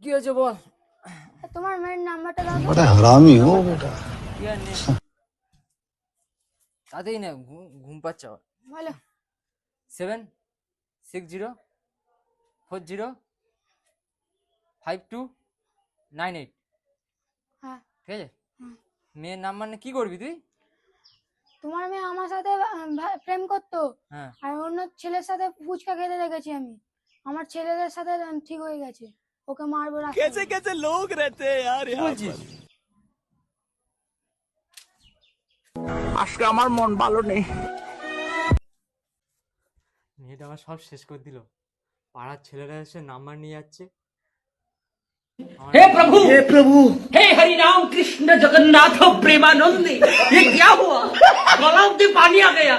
কি হয়েছে বল। তোমার মেয়ের নাম্বারটা দাও তো। बड़ा हरामी हो बेटा। কি আর নেই, তাতেই না ঘুম পাচ্ছে আবার। বলো। 760405298। হ্যাঁ ঠিক আছে, মেয়ের নাম্বার না কি করবি তুই? তোমার মেয়ে আমার সাথে প্রেম করতো, হ্যাঁ, আর অন্য ছেলের সাথে ফুচকা খেতে দেখেছি আমি। আমার ছেলেদের সাথে ঠিক হয়ে গেছে, ওকে মারবো। कैसे कैसे लोग रहते हैं यार কি यहाँ বলছিস? আজকে আমার মন ভালো নেই। মেয়েটা আমার সব শেষ করে দিল। পাড়ার ছেলেরা এসে নাম্বার নিয়ে যাচ্ছে। हे प्रभु हे हरि राम कृष्ण जगन्नाथ प्रेमानंद, ये क्या हुआ? गला में पानी आ गया।